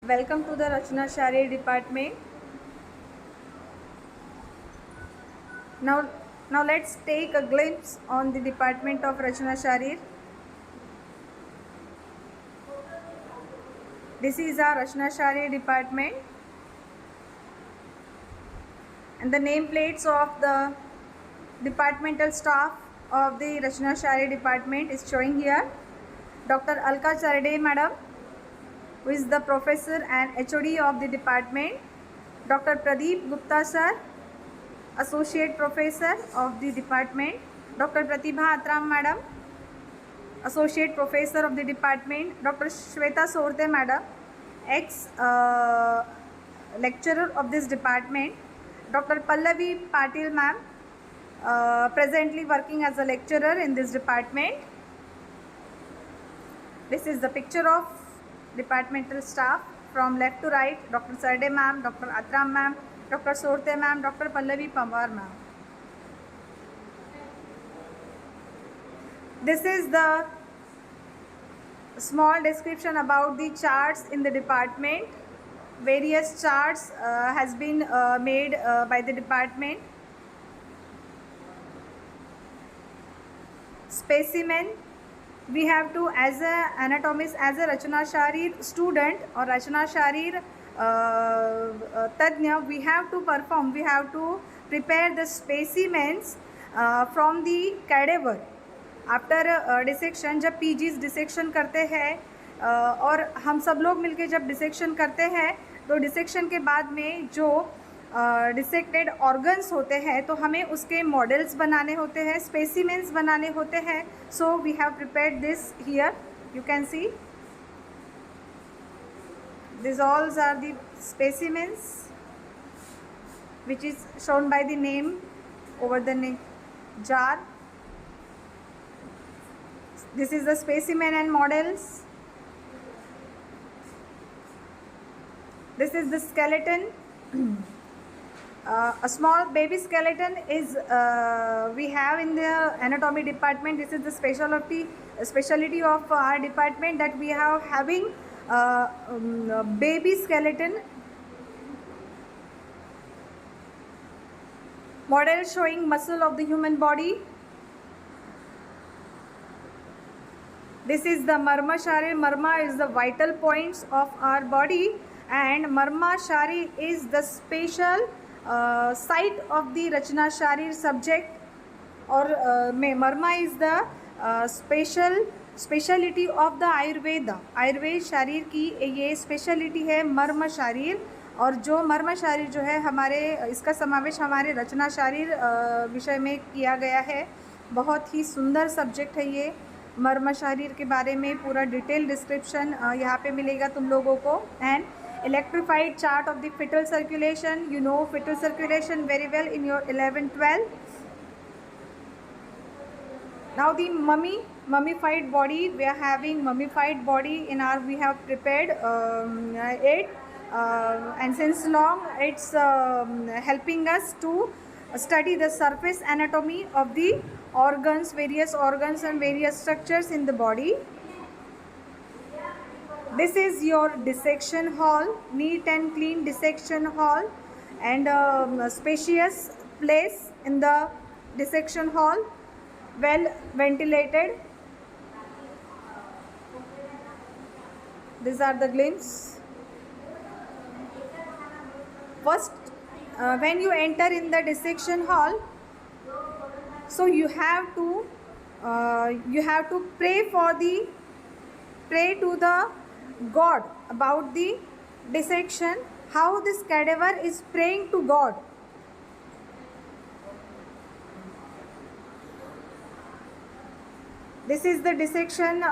Welcome to the Rachna Sharir department. Now, now let's take a glimpse on the department of Rachna Sharir. This is our Rachna Sharir department, and the nameplates of the departmental staff of the Rachna Sharir department is showing here. Dr. Alka Charade madam, who is the professor and HOD of the department. Dr. Pradeep Gupta sir, associate professor of the department. Dr. Pratibha Atram madam, associate professor of the department. Dr. Shweta Sorte madam, ex lecturer of this department. Dr. Pallavi Patil ma'am, presently working as a lecturer in this department. This is the picture of departmental staff from left to right. Dr. Sarde ma'am, Dr. Atram ma'am, Dr. Sorte ma'am, Dr. Pallavi Pamwar ma'am. This is the small description about the charts in the department. Various charts has been made by the department. Specimen, we have to, as a anatomist, as a Rachna Sharir student or Rachna Sharir Tadnya, we have to perform, we have to prepare the specimens from the cadaver. After dissection, जब PGs dissection करते हैं और हम सब लोग मिलके जब dissection करते हैं तो डिसेक्शन के बाद में जो डिसेक्टेड ऑर्गन्स होते हैं तो हमें उसके मॉडल्स बनाने होते हैं, स्पेसिमेंस बनाने होते हैं. So we have prepared this here. You can see this all's are the specimens which is shown by the name over the jar. This is the specimen and models. This is the skeleton. A small baby skeleton is we have in the anatomy department. This is the specialty of our department, that we have having baby skeleton. Model showing muscle of the human body. This is the Marma Sharir. Marma is the vital points of our body, and Marma Sharir is the special site of the Rachna Sharir subject, or Marma is the speciality of the Ayurveda. Ayurveda शरीर की ये speciality है मर्म शरीर. और जो मर्म शरीर जो है हमारे, इसका समावेश हमारे रचना शरीर विषय में किया गया है. बहुत ही सुंदर सब्जेक्ट है ये. मर्म शरीर के बारे में पूरा डिटेल डिस्क्रिप्शन यहाँ पे मिलेगा तुम लोगों को. And electrified chart of the fetal circulation. You know fetal circulation very well in your 11-12. Now the mummified body, we are having mummified body in our, we have prepared it, and since long it's helping us to study the surface anatomy of the organs, various organs and various structures in the body. This is your dissection hall, neat and clean dissection hall, and spacious place in the dissection hall, well ventilated. These are the glimpse. First, when you enter in the dissection hall, so you have to pray to the God about the dissection, how this cadaver is praying to God. This is the dissection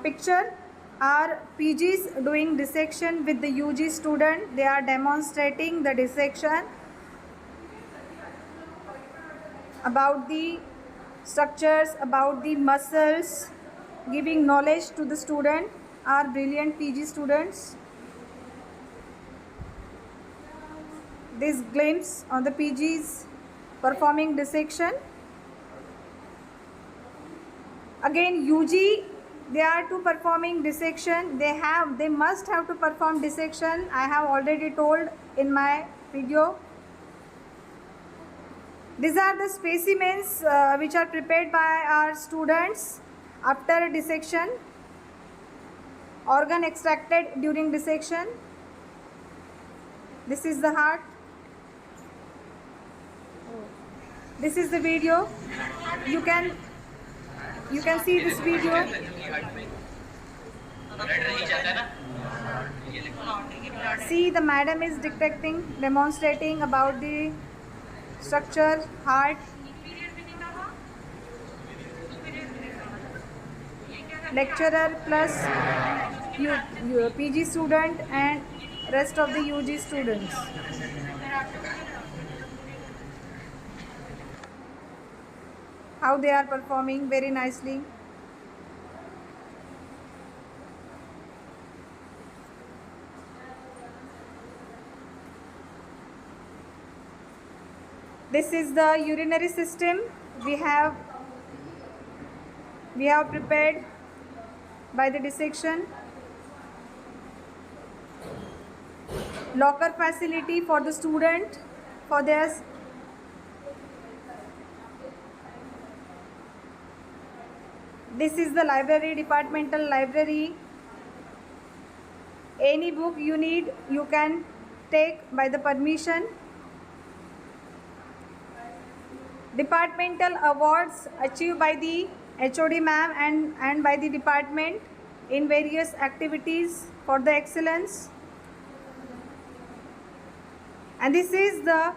picture. Our PGs doing dissection with the UG student. They are demonstrating the dissection about the structures, about the muscles, giving knowledge to the student. Our brilliant PG students. This glimpse on the PGs performing dissection. Again UG they are to performing dissection. They must have to perform dissection. I have already told in my video. These are the specimens which are prepared by our students after dissection. Organ extracted during dissection. This is the heart. This is the video. You can see this video. See, the madam is demonstrating about the structure, heart. Lecturer plus PG student and rest of the UG students. How they are performing very nicely. This is the urinary system we have prepared by the dissection. Locker facility for the student for their this is the library, departmental library. Any book you need, you can take by the permission. Departmental awards achieved by the HOD ma'am and by the department in various activities for the excellence. And this is the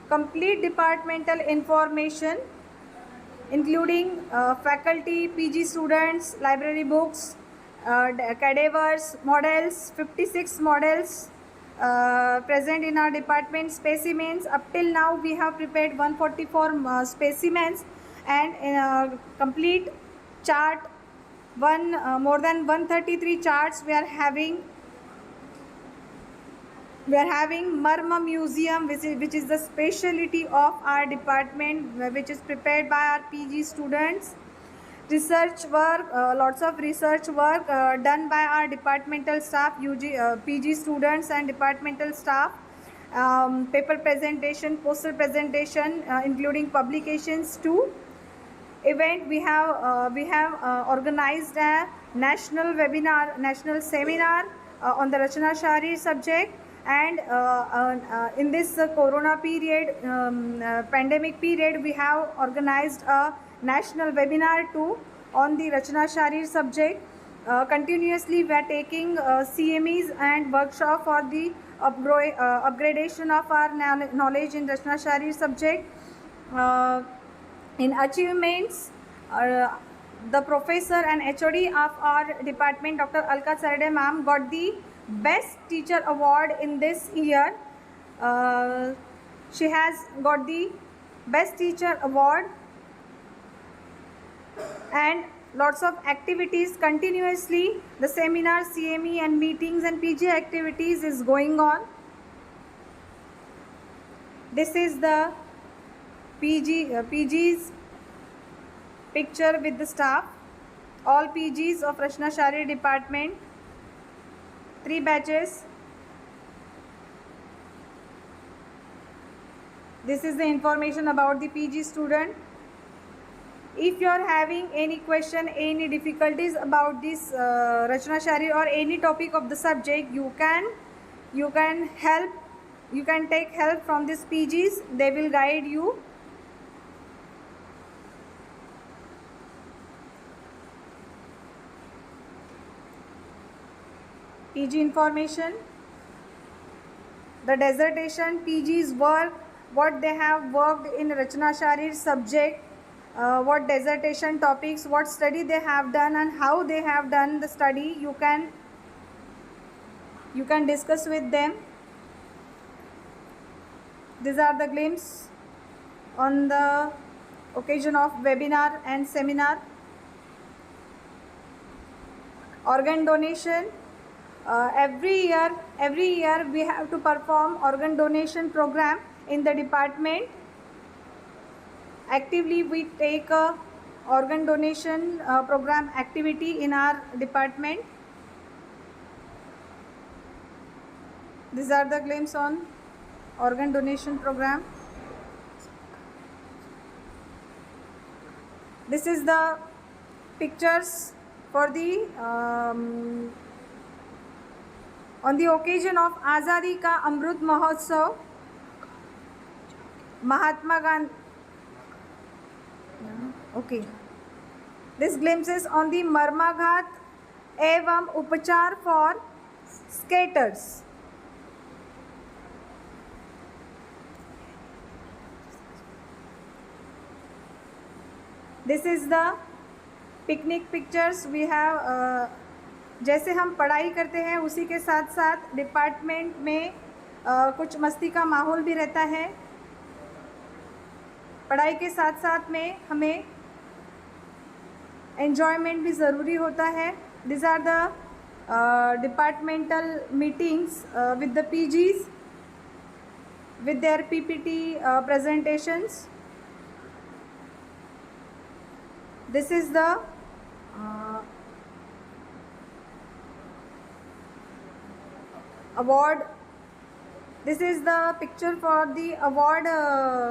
complete departmental information, including faculty, PG students, library books, cadavers, models, 56 models present in our department, specimens. Up till now we have prepared 144 specimens, and in a complete chart, more than 133 charts we are having. We are having Marma Museum, which is the specialty of our department, which is prepared by our PG students. Research work, lots of research work done by our departmental staff, PG students and departmental staff. Paper presentation, poster presentation, including publications too. Event, we have organized a national seminar on the Rachna Shari subject. And in this corona period, pandemic period, we have organized a national webinar too on the Rachna Shari subject. Continuously we are taking CMEs and workshop for the upgradation of our knowledge in Rachna Shari subject. In achievements, the professor and HOD of our department, Dr. Alka Sarade ma'am, got the Best Teacher Award in this year. She has got the Best Teacher Award, and lots of activities continuously. The seminar, CME and meetings and PG activities is going on. This is the PG's picture with the staff. All PGs of Rachna Shari department. 3 batches. This is the information about the PG student. If you are having any question, any difficulties about this Rachna Shari or any topic of the subject, you can take help from these PGs. They will guide you. PG information, the dissertation, PG's work, what they have worked in Rachna Shari subject, what dissertation topics, what study they have done and how they have done the study. You can discuss with them. These are the glimpses on the occasion of webinar and seminar. Organ donation. Every year we have to perform organ donation program in the department. Actively we take organ donation program activity in our department. These are the claims on organ donation program. This is the pictures for the on the occasion of Azadi Ka Amrut Mahotsav, Mahatma Gandhi. Okay. This glimpses on the Marmaghat evam upachar for skaters. This is the picnic pictures we have. जैसे हम पढ़ाई करते हैं उसी के साथ साथ department में कुछ मस्ती का माहौल भी रहता है. पढ़ाई के साथ साथ में हमें एन्जॉयमेंट भी ज़रूरी होता है. This are the departmental meetings with the PGs with their PPT presentations. This is the award. This is the picture for the award,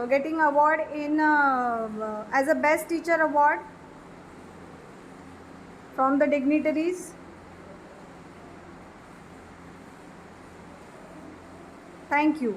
getting award in as a best teacher award from the dignitaries. Thank you.